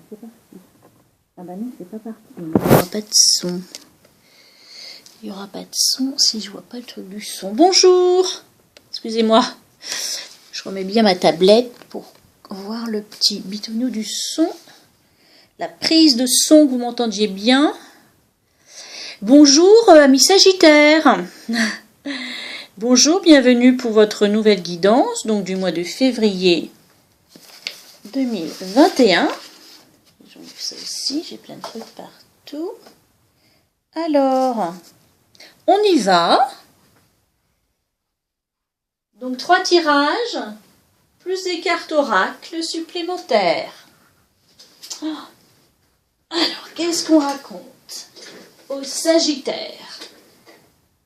c'est parti. Ah bah non, c'est pas parti. Il n'y aura pas de son. Il n'y aura pas de son si je vois pas le truc du son. Bonjour. Excusez-moi. Je remets bien ma tablette pour voir le petit bitonneau du son. La prise de son, que vous m'entendiez bien. Bonjour, amis Sagittaires. Bonjour, bienvenue pour votre nouvelle guidance, donc du mois de février 2021. J'enlève ça ici, j'ai plein de trucs partout. Alors, on y va. Donc 3 tirages, plus des cartes oracles supplémentaires. Alors, qu'est-ce qu'on raconte aux Sagittaires?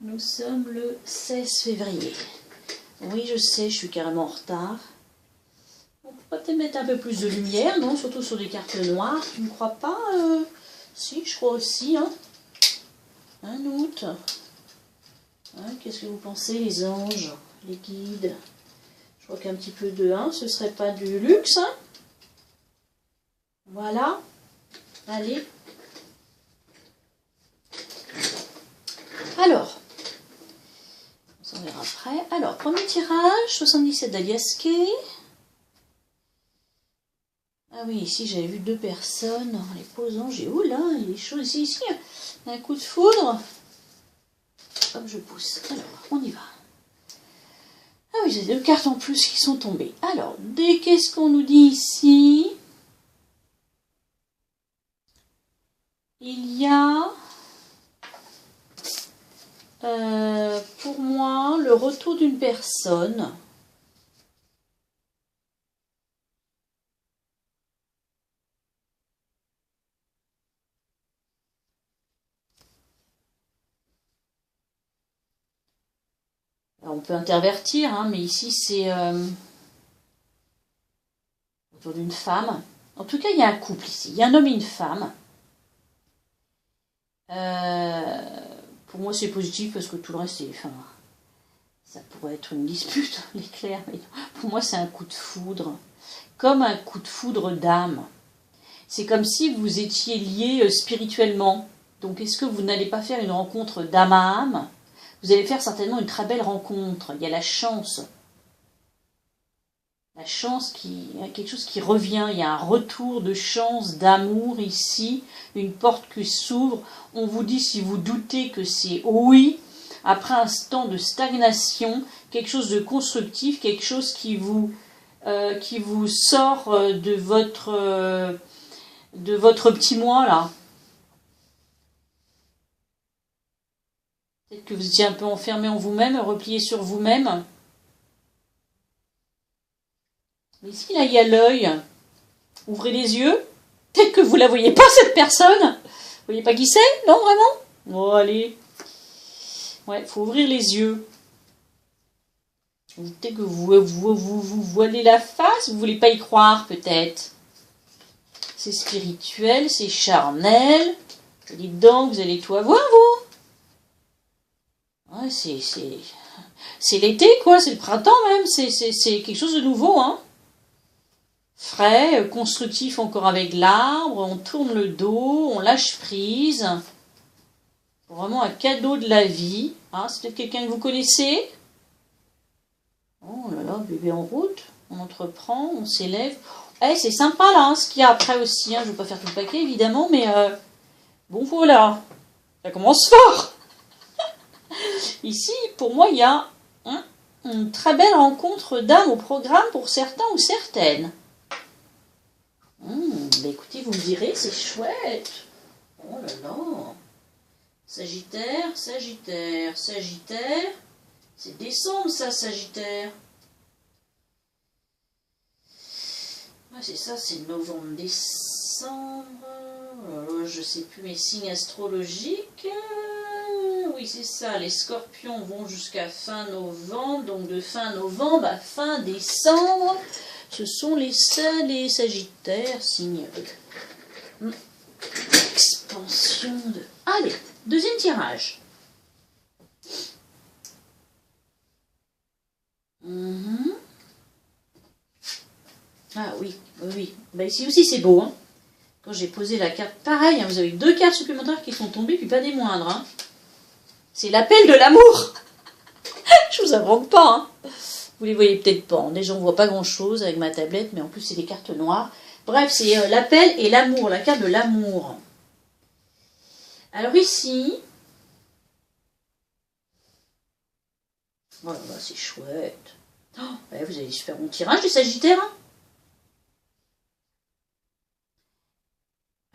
Nous sommes le 16 février. Oui, je sais, je suis carrément en retard. On pourrait peut-être mettre un peu plus de lumière, non? Surtout sur des cartes noires. Tu ne crois pas? Si, je crois aussi. Hein. Un août. Hein, qu'est-ce que vous pensez, les anges, les guides? Je crois qu'un petit peu de 1, ce serait pas du luxe. Hein. Voilà. Allez. Alors. On verra après. Alors, premier tirage, 77 d'Aliaské. Ah oui, ici j'avais vu 2 personnes en les posant. J'ai, oh là, il est chaud ici. Un coup de foudre. Hop, je pousse. Alors, on y va. Ah oui, j'ai 2 cartes en plus qui sont tombées. Alors, qu'est-ce qu'on nous dit ici? Il y a... pour moi, le retour d'une personne. Alors, on peut intervertir, hein, mais ici c'est autour d'une femme. En tout cas, il y a un couple ici. Il y a un homme et une femme. Pour moi, c'est positif parce que tout le reste, c'est... Enfin, ça pourrait être une dispute, l'éclair, mais pour moi, c'est un coup de foudre. Comme un coup de foudre d'âme. C'est comme si vous étiez liés spirituellement. Donc, est-ce que vous n'allez pas faire une rencontre d'âme à âme? Vous allez faire certainement une très belle rencontre. Il y a la chance. La chance, il y a quelque chose qui revient. Il y a un retour de chance, d'amour ici. Une porte qui s'ouvre. On vous dit, si vous doutez, que c'est oui. Après un temps de stagnation, quelque chose de constructif, quelque chose qui vous sort de votre petit moi, là. Peut-être que vous étiez un peu enfermé en vous-même, replié sur vous-même. Mais ici, là, il y a l'œil. Ouvrez les yeux. Peut-être que vous ne la voyez pas, cette personne. Vous voyez pas qui c'est? Non, vraiment? Bon, allez. Ouais, il faut ouvrir les yeux. Peut-être que vous voilez la face, vous ne voulez pas y croire, peut-être. C'est spirituel, c'est charnel. Dites donc, vous allez tout avoir, vous. Ouais, c'est l'été, quoi, c'est le printemps même, c'est quelque chose de nouveau, hein. Frais, constructif encore avec l'arbre, on tourne le dos, on lâche prise. Vraiment un cadeau de la vie. Hein, c'est peut-être quelqu'un que vous connaissez. Oh là là, bébé en route, on entreprend, on s'élève. Eh, c'est sympa là, hein, ce qu'il y a après aussi, hein. Je ne vais pas faire tout le paquet évidemment, mais bon voilà, ça commence fort. Ici, pour moi, il y a une très belle rencontre d'âme au programme pour certains ou certaines. Bah écoutez, vous me direz, c'est chouette. Oh là là. Sagittaire, Sagittaire, Sagittaire. C'est décembre ça, Sagittaire. Ah, c'est ça, c'est novembre, décembre. Oh là là, je sais plus mes signes astrologiques. Oui, c'est ça, les scorpions vont jusqu'à fin novembre, donc de fin novembre à fin décembre, ce sont les Sagittaires, signes expansion de... Allez, deuxième tirage. Ah oui, oui. Bah, ici aussi c'est beau, hein. Quand j'ai posé la carte, pareil, hein, vous avez 2 cartes supplémentaires qui sont tombées, puis pas des moindres. Hein. C'est l'appel de l'amour. Je vous invente pas. Hein. Vous les voyez peut-être pas. Hein. Déjà, on voit pas grand-chose avec ma tablette, mais en plus, c'est des cartes noires. Bref, c'est l'appel et l'amour, la carte de l'amour. Alors ici... Oh là là, c'est chouette. Oh, ouais, vous avez super bon tirage, les Sagittaires. Hein.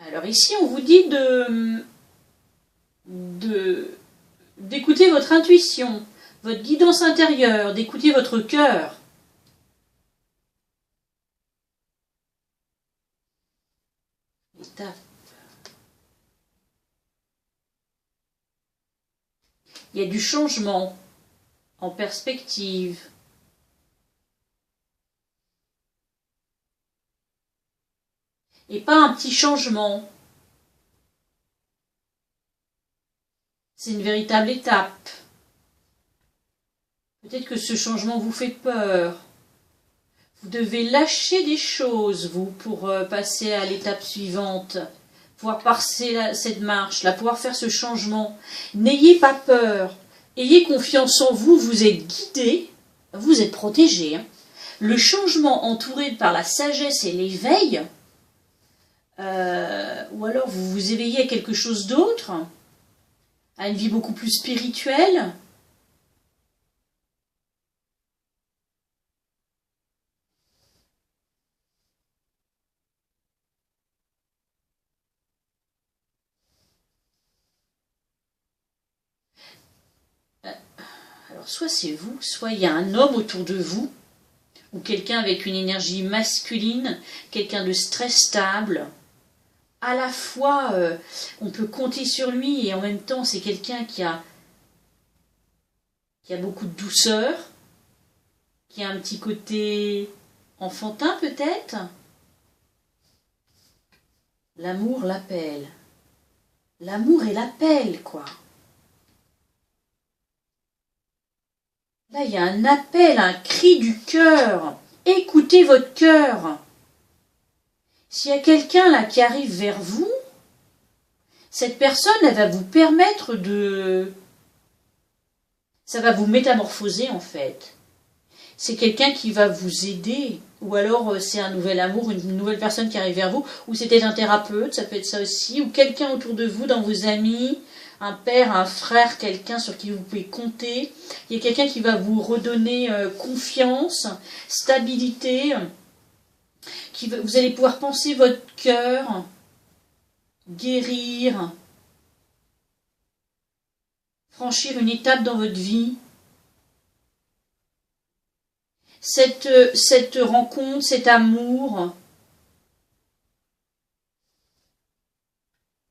Alors ici, on vous dit d'écouter votre intuition, votre guidance intérieure, d'écouter votre cœur. Étape. Il y a du changement en perspective. Et pas un petit changement. C'est une véritable étape. Peut-être que ce changement vous fait peur. Vous devez lâcher des choses, vous, pour passer à l'étape suivante. Pouvoir passer cette marche, là, pouvoir faire ce changement. N'ayez pas peur. Ayez confiance en vous, vous êtes guidé, vous êtes protégé. Hein. Le changement entouré par la sagesse et l'éveil, ou alors vous vous éveillez à quelque chose d'autre, à une vie beaucoup plus spirituelle. Alors soit c'est vous, soit il y a un homme autour de vous, ou quelqu'un avec une énergie masculine, quelqu'un de stress stable. À la fois, on peut compter sur lui et en même temps, c'est quelqu'un qui a beaucoup de douceur, qui a un petit côté enfantin peut-être. L'amour l'appelle. L'amour et l'appel, quoi. Là, il y a un appel, un cri du cœur. Écoutez votre cœur. S'il y a quelqu'un là qui arrive vers vous, cette personne, elle va vous permettre de... Ça va vous métamorphoser en fait. C'est quelqu'un qui va vous aider. Ou alors c'est un nouvel amour, une nouvelle personne qui arrive vers vous. Ou c'est peut-être un thérapeute, ça peut être ça aussi. Ou quelqu'un autour de vous, dans vos amis. Un père, un frère, quelqu'un sur qui vous pouvez compter. Il y a quelqu'un qui va vous redonner confiance, stabilité. Vous allez pouvoir penser votre cœur, guérir, franchir une étape dans votre vie. Cette rencontre, cet amour,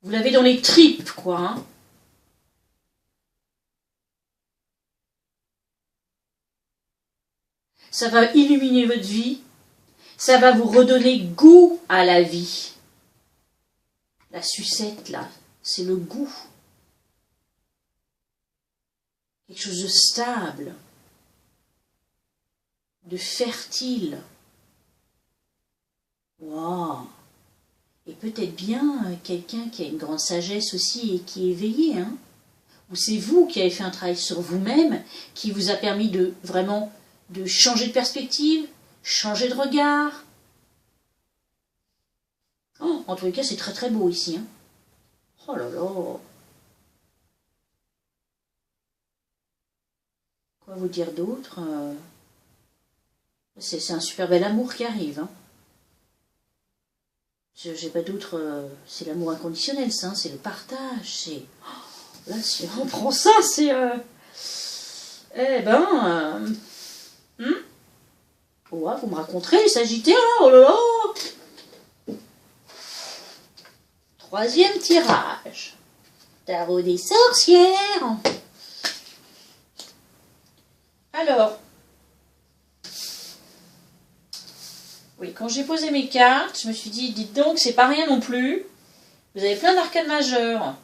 vous l'avez dans les tripes, quoi. Hein. Ça va illuminer votre vie. Ça va vous redonner goût à la vie. La sucette, là, c'est le goût. Quelque chose de stable, de fertile. Waouh! Et peut-être bien quelqu'un qui a une grande sagesse aussi et qui est éveillé. Hein? Ou c'est vous qui avez fait un travail sur vous-même qui vous a permis de vraiment de changer de perspective, changer de regard. Oh, en tous les cas, c'est très très beau ici. Hein. Oh là là. Quoi vous dire d'autre? C'est un super bel amour qui arrive. Hein. J'ai pas d'autre. C'est l'amour inconditionnel, ça. Hein, c'est le partage. C'est. Oh, là, si on prend ça, c'est. Eh ben. Oh, vous me raconterez les Sagittaires, là. Oh là là. Troisième tirage. Tarot des sorcières. Alors. Oui, quand j'ai posé mes cartes, je me suis dit, dites donc, c'est pas rien non plus. Vous avez plein d'arcanes majeures.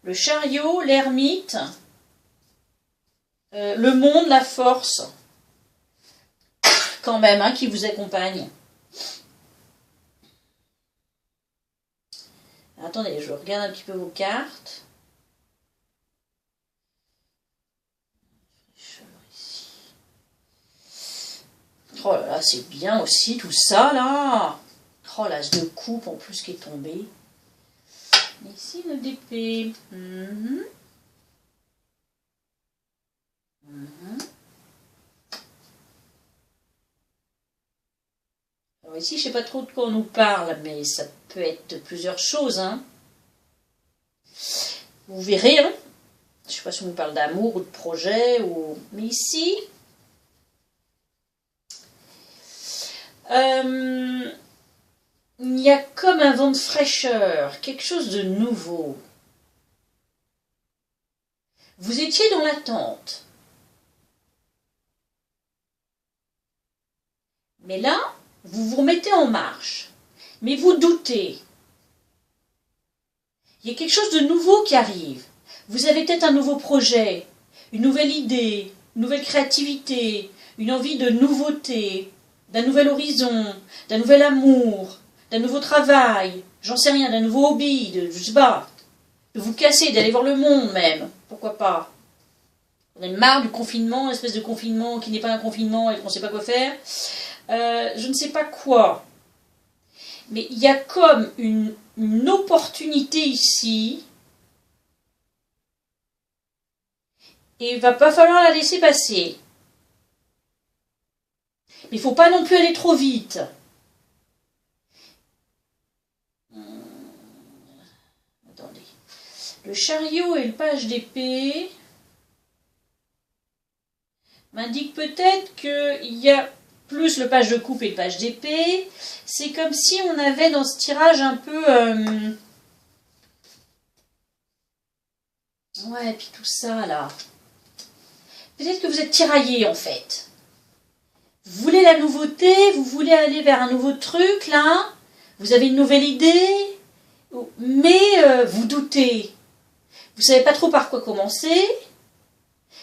Le chariot, l'ermite, le monde, la force. Quand même, hein, qui vous accompagne. attendez, je regarde un petit peu vos cartes. Oh là là, c'est bien aussi tout ça là. Oh, l'as de coupe en plus qui est tombé. Ici le d'épée. Alors ici, je ne sais pas trop de quoi on nous parle, mais ça peut être plusieurs choses. Hein. Vous verrez, hein. Je ne sais pas si on nous parle d'amour ou de projet. Mais ici, il y a comme un vent de fraîcheur, quelque chose de nouveau. Vous étiez dans l'attente. Mais là, vous vous remettez en marche. Mais vous doutez. Il y a quelque chose de nouveau qui arrive. Vous avez peut-être un nouveau projet, une nouvelle idée, une nouvelle créativité, une envie de nouveauté, d'un nouvel horizon, d'un nouvel amour, d'un nouveau travail, j'en sais rien, d'un nouveau hobby, je sais pas, de vous casser, d'aller voir le monde même, pourquoi pas. On est marre du confinement, une espèce de confinement qui n'est pas un confinement et qu'on ne sait pas quoi faire. Je ne sais pas quoi. Mais il y a comme une opportunité ici. Et il va pas falloir la laisser passer. Mais il ne faut pas non plus aller trop vite. Attendez. Le chariot et le page d'épée m'indiquent peut-être qu'il y a plus le page de coupe et le page d'épée. C'est comme si on avait dans ce tirage un peu... Ouais, et puis tout ça, là. Peut-être que vous êtes tiraillé, en fait. Vous voulez la nouveauté, vous voulez aller vers un nouveau truc, là. Vous avez une nouvelle idée, mais vous doutez. Vous ne savez pas trop par quoi commencer.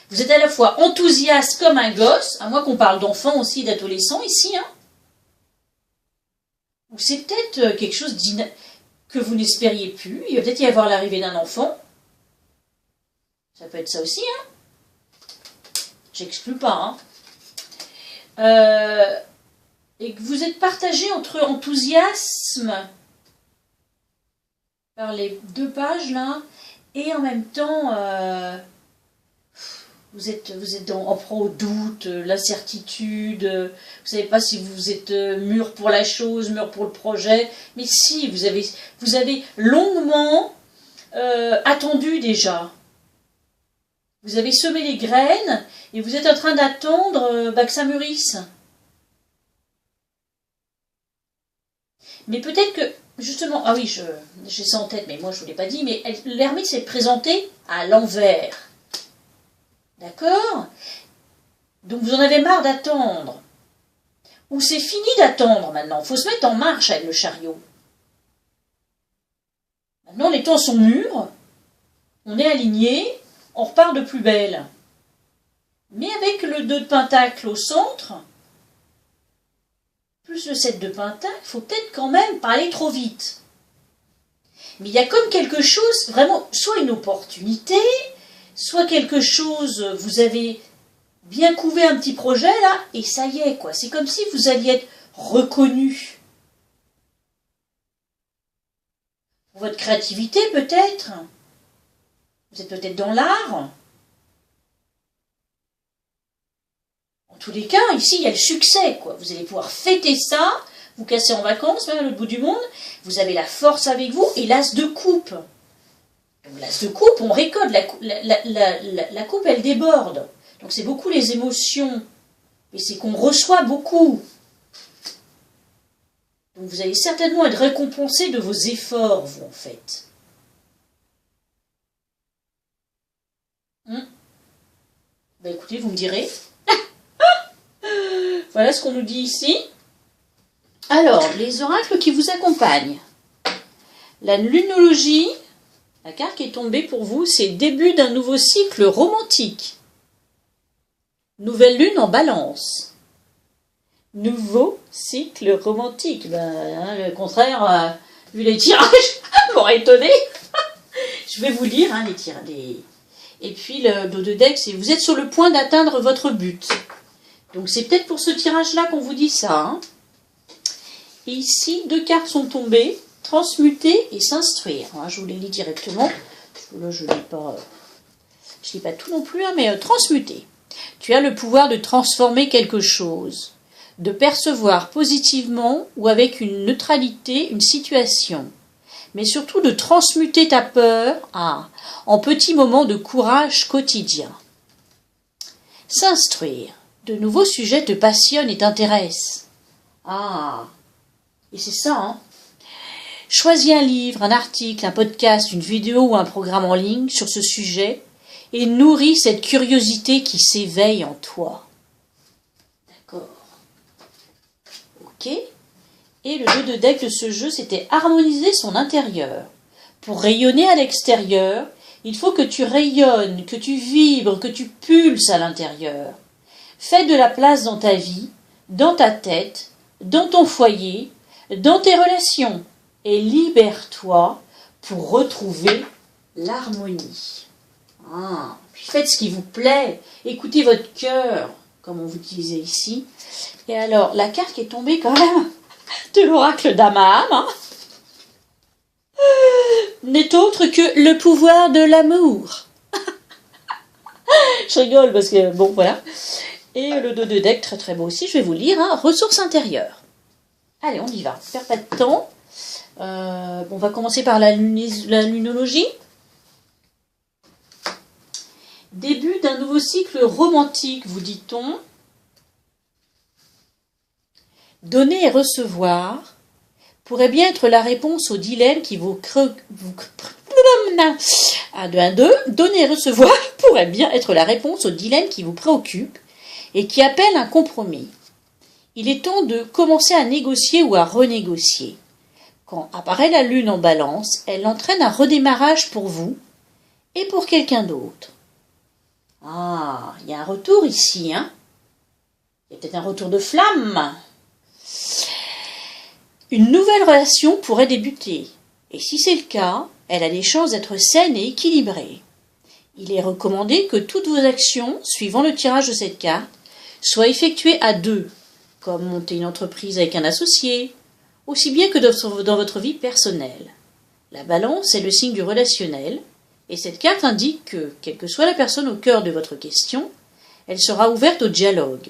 Vous êtes à la fois enthousiaste comme un gosse, à moins qu'on parle d'enfants aussi, d'adolescents ici, hein. Ou c'est peut-être quelque chose que vous n'espériez plus. Il va peut-être y avoir l'arrivée d'un enfant. Ça peut être ça aussi, hein. J'exclus pas, hein. Et que vous êtes partagé entre enthousiasme par les deux pages là, et en même temps vous êtes en proie au doute, l'incertitude, vous ne savez pas si vous êtes mûr pour la chose, mûr pour le projet, mais si, vous avez longuement attendu déjà. Vous avez semé les graines et vous êtes en train d'attendre que ça mûrisse. Mais peut-être que, justement, ah oui, j'ai ça en tête, mais moi je ne vous l'ai pas dit, mais l'ermite s'est présenté à l'envers. D'accord? Donc vous en avez marre d'attendre. Ou c'est fini d'attendre maintenant. Il faut se mettre en marche avec le chariot. Maintenant les temps sont mûrs, on est aligné, on repart de plus belle. Mais avec le 2 de pentacle au centre, plus le 7 de pentacle, il faut peut-être quand même pas aller trop vite. Mais il y a comme quelque chose, vraiment, soit une opportunité, soit quelque chose, vous avez bien couvé un petit projet là, et ça y est, quoi. C'est comme si vous alliez être reconnu. Pour votre créativité, peut-être. Vous êtes peut-être dans l'art. En tous les cas, ici, il y a le succès, quoi. Vous allez pouvoir fêter ça, vous casser en vacances, même à l'autre bout du monde. Vous avez la force avec vous et l'as de coupe. L'as de coupe, on récolte, la coupe, elle déborde. Donc c'est beaucoup les émotions. Et c'est qu'on reçoit beaucoup. Donc vous allez certainement être récompensé de vos efforts, vous, en fait. Ben écoutez, vous me direz. Voilà ce qu'on nous dit ici. Alors, les oracles qui vous accompagnent. La lunologie, la carte qui est tombée pour vous, c'est début d'un nouveau cycle romantique. Nouvelle lune en balance. Nouveau cycle romantique. Ben, hein, le contraire, vu les tirages, encore étonné. Je vais vous lire les tirs. Et puis le dos de deck, c'est vous êtes sur le point d'atteindre votre but. Donc c'est peut-être pour ce tirage-là qu'on vous dit ça. Hein. Et ici, 2 cartes sont tombées. Transmuter et s'instruire. Je vous les lis directement. Là, je ne lis pas tout non plus, mais transmuter. Tu as le pouvoir de transformer quelque chose, de percevoir positivement ou avec une neutralité une situation, mais surtout de transmuter ta peur en petits moments de courage quotidien. S'instruire. De nouveaux sujets te passionnent et t'intéressent. Et c'est ça, hein. Choisis un livre, un article, un podcast, une vidéo ou un programme en ligne sur ce sujet et nourris cette curiosité qui s'éveille en toi. D'accord. Ok. Et le jeu de deck de ce jeu, c'était harmoniser son intérieur. Pour rayonner à l'extérieur, il faut que tu rayonnes, que tu vibres, que tu pulses à l'intérieur. Fais de la place dans ta vie, dans ta tête, dans ton foyer, dans tes relations. Et libère-toi pour retrouver l'harmonie. Puis faites ce qui vous plaît. Écoutez votre cœur, comme on vous disait ici. Et alors, la carte qui est tombée quand même de l'oracle d'Amaham n'est autre que le pouvoir de l'amour. Je rigole parce que, bon, voilà. Et le dos de deck, très très beau aussi. Je vais vous lire. Ressources intérieures. Allez, on y va. On perd pas de temps. On va commencer par la lunologie. Début d'un nouveau cycle romantique, vous dit-on. Donner et recevoir pourrait bien être la réponse au dilemme qui vous Donner et recevoir pourrait bien être la réponse au dilemme qui vous préoccupe et qui appelle un compromis. Il est temps de commencer à négocier ou à renégocier. Quand apparaît la lune en balance, elle entraîne un redémarrage pour vous et pour quelqu'un d'autre. Il y a un retour ici, hein. Il y a peut-être un retour de flamme. Une nouvelle relation pourrait débuter. Et si c'est le cas, elle a des chances d'être saine et équilibrée. Il est recommandé que toutes vos actions, suivant le tirage de cette carte, soient effectuées à 2, comme monter une entreprise avec un associé, aussi bien que dans votre vie personnelle. La balance est le signe du relationnel, et cette carte indique que, quelle que soit la personne au cœur de votre question, elle sera ouverte au dialogue.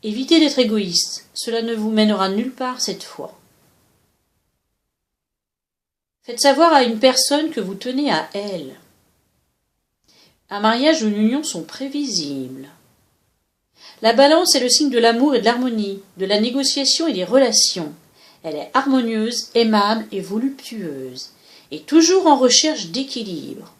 Évitez d'être égoïste, cela ne vous mènera nulle part cette fois. Faites savoir à une personne que vous tenez à elle. Un mariage ou une union sont prévisibles. La balance est le signe de l'amour et de l'harmonie, de la négociation et des relations. Elle est harmonieuse, aimable et voluptueuse, et toujours en recherche d'équilibre.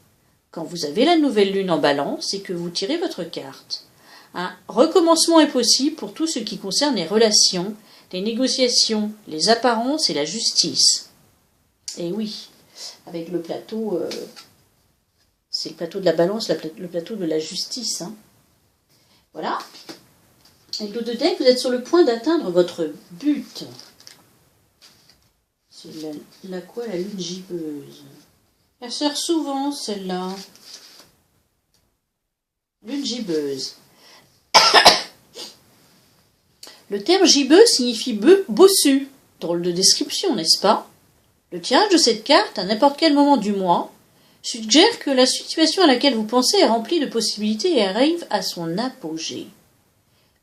Quand vous avez la nouvelle lune en balance et que vous tirez votre carte, un recommencement est possible pour tout ce qui concerne les relations, les négociations, les apparences et la justice. Et oui, avec le plateau, c'est le plateau de la balance, le plateau de la justice. Voilà. Avec le dos de deck, vous êtes sur le point d'atteindre votre but. C'est la lune gibbeuse. Elle sert souvent, celle-là. Lune gibbeuse. Le terme gibbeux signifie bossu. Drôle de description, n'est-ce pas? Le tirage de cette carte, à n'importe quel moment du mois, suggère que la situation à laquelle vous pensez est remplie de possibilités et arrive à son apogée.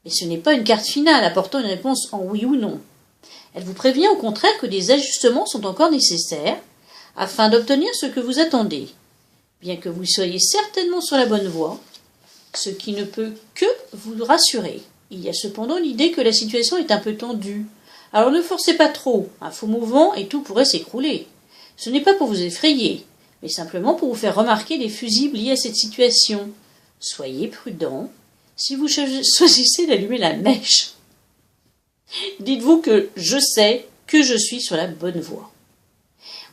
Mais ce n'est pas une carte finale apportant une réponse en oui ou non. Elle vous prévient au contraire que des ajustements sont encore nécessaires afin d'obtenir ce que vous attendez, bien que vous soyez certainement sur la bonne voie, ce qui ne peut que vous rassurer. Il y a cependant l'idée que la situation est un peu tendue. Alors ne forcez pas trop, un faux mouvement et tout pourrait s'écrouler. Ce n'est pas pour vous effrayer, mais simplement pour vous faire remarquer les fusibles liés à cette situation. Soyez prudent si vous choisissez d'allumer la mèche. Dites-vous que je sais que je suis sur la bonne voie.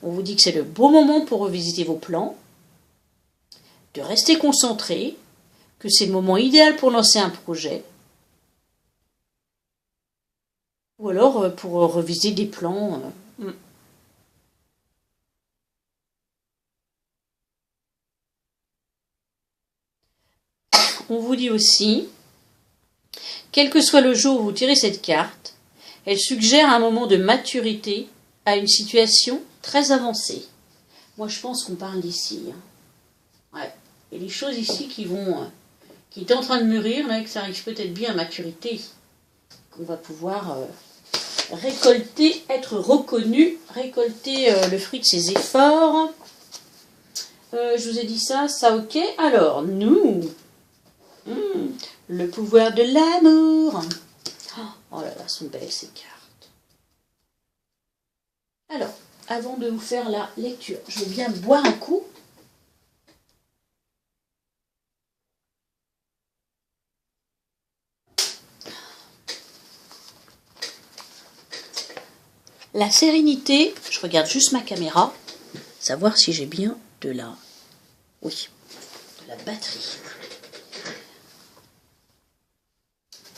On vous dit que c'est le bon moment pour revisiter vos plans, de rester concentré, que c'est le moment idéal pour lancer un projet, ou alors pour reviser des plans. on vous dit aussi, quel que soit le jour où vous tirez cette carte, elle suggère un moment de maturité à une situation très avancée. Moi, je pense qu'on parle d'ici. Hein. Ouais. Il y a des choses ici qui est en train de mûrir, là, que ça arrive peut-être bien à maturité, qu'on va pouvoir récolter, être reconnu, récolter le fruit de ses efforts. Je vous ai dit ça, ok. Alors, nous, le pouvoir de l'amour. Oh là là, sont belles ces cartes. Alors, avant de vous faire la lecture, je vais bien boire un coup. La sérénité, je regarde juste ma caméra, savoir si j'ai bien de la batterie.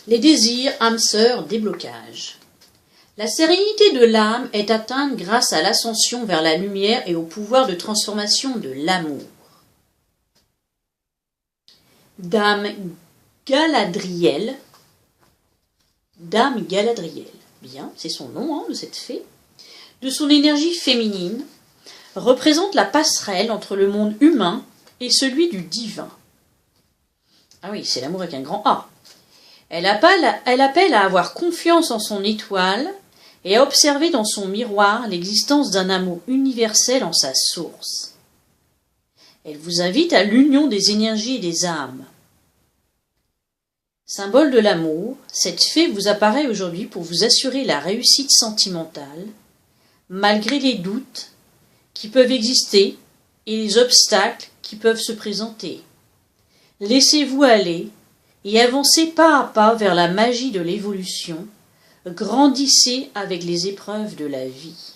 Les désirs, âme sœur, déblocage. La sérénité de l'âme est atteinte grâce à l'ascension vers la lumière et au pouvoir de transformation de l'amour. Dame Galadriel, bien, c'est son nom de cette fée, de son énergie féminine, représente la passerelle entre le monde humain et celui du divin. Ah oui, c'est l'amour avec un grand A. Elle appelle à avoir confiance en son étoile et à observer dans son miroir l'existence d'un amour universel en sa source. Elle vous invite à l'union des énergies et des âmes. Symbole de l'amour, cette fée vous apparaît aujourd'hui pour vous assurer la réussite sentimentale, malgré les doutes qui peuvent exister et les obstacles qui peuvent se présenter. Laissez-vous aller et avancez pas à pas vers la magie de l'évolution, grandissez avec les épreuves de la vie.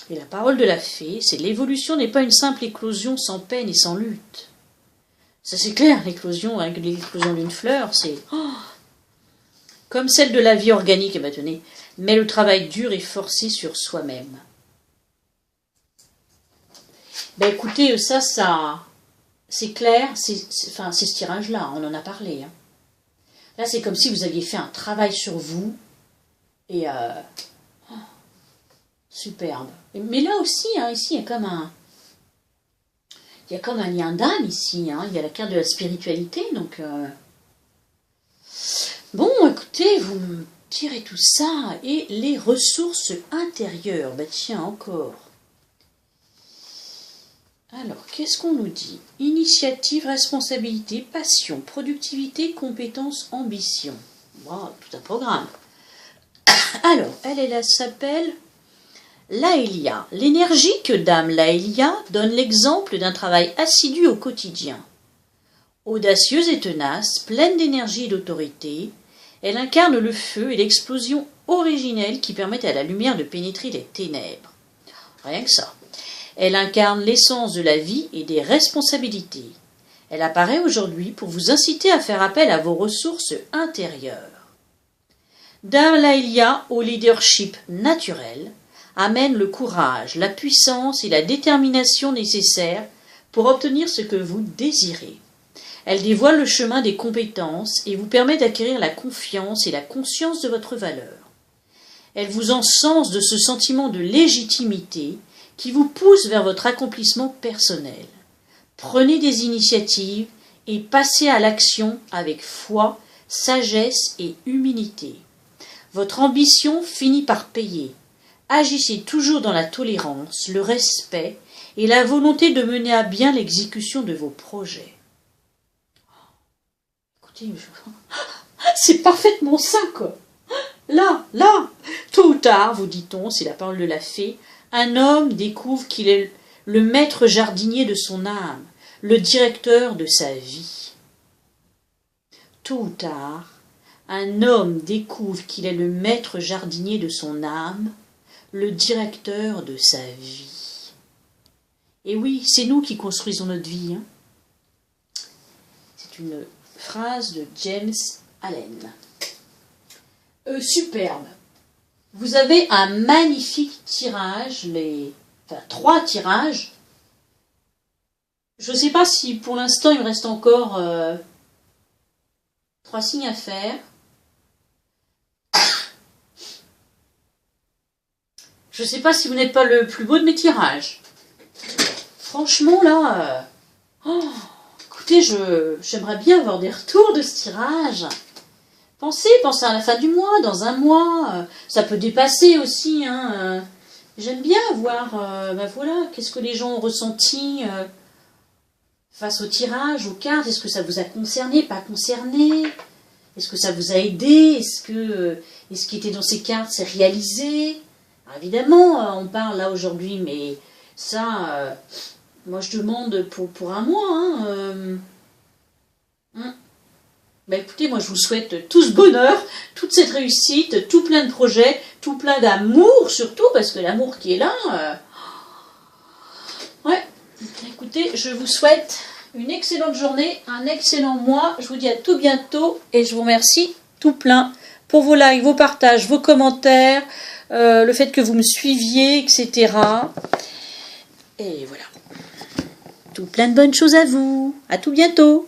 Et la parole de la fée, c'est l'évolution n'est pas une simple éclosion sans peine et sans lutte. Ça c'est clair, l'éclosion d'une fleur, c'est comme celle de la vie organique, tenez, mais le travail dur et forcé sur soi-même. Écoutez, ça, c'est clair, c'est ce tirage-là, on en a parlé. Hein. Là, c'est comme si vous aviez fait un travail sur vous, et superbe. Mais là aussi, hein, ici, il y a comme un lien d'âme ici, hein. Il y a la carte de la spiritualité, donc... Bon, écoutez, vous me tirez tout ça, et les ressources intérieures, tiens, encore. Alors, qu'est-ce qu'on nous dit? Initiative, responsabilité, passion, productivité, compétence, ambition. Wow, tout un programme. Alors, elle s'appelle Laëlia. L'énergique dame Laëlia donne l'exemple d'un travail assidu au quotidien. Audacieuse et tenace, pleine d'énergie et d'autorité, elle incarne le feu et l'explosion originelle qui permettent à la lumière de pénétrer les ténèbres. Rien que ça. Elle incarne l'essence de la vie et des responsabilités. Elle apparaît aujourd'hui pour vous inciter à faire appel à vos ressources intérieures. Dame Laëlia, au leadership naturel, amène le courage, la puissance et la détermination nécessaires pour obtenir ce que vous désirez. Elle dévoile le chemin des compétences et vous permet d'acquérir la confiance et la conscience de votre valeur. Elle vous encense de ce sentiment de légitimité qui vous pousse vers votre accomplissement personnel. Prenez des initiatives et passez à l'action avec foi, sagesse et humilité. Votre ambition finit par payer. Agissez toujours dans la tolérance, le respect et la volonté de mener à bien l'exécution de vos projets. Écoutez, c'est parfaitement ça, quoi. Là, tôt ou tard, vous dit-on, c'est la parole de la fée, un homme découvre qu'il est le maître jardinier de son âme, le directeur de sa vie. Tôt ou tard, un homme découvre qu'il est le maître jardinier de son âme, le directeur de sa vie. Et oui, c'est nous qui construisons notre vie. Hein. C'est une phrase de James Allen. Superbe. Vous avez un magnifique tirage, 3 tirages. Je ne sais pas si pour l'instant il me reste encore 3 signes à faire. Je ne sais pas si vous n'êtes pas le plus beau de mes tirages. Franchement là, écoutez, j'aimerais bien avoir des retours de ce tirage. Pensez à la fin du mois, dans un mois, ça peut dépasser aussi. Hein, j'aime bien voir, ben voilà, qu'est-ce que les gens ont ressenti face au tirage, aux cartes. Est-ce que ça vous a concerné, pas concerné? Est-ce que ça vous a aidé? Est-ce ce qui était dans ces cartes s'est réalisé? Alors, évidemment, on parle là aujourd'hui, mais ça, moi je demande pour un mois. Hein, Ben écoutez, moi je vous souhaite tout ce bonheur, toute cette réussite, tout plein de projets, tout plein d'amour surtout, parce que l'amour qui est là, ouais, écoutez, je vous souhaite une excellente journée, un excellent mois, je vous dis à tout bientôt et je vous remercie tout plein pour vos likes, vos partages, vos commentaires, le fait que vous me suiviez, etc. Et voilà, tout plein de bonnes choses à vous, à tout bientôt.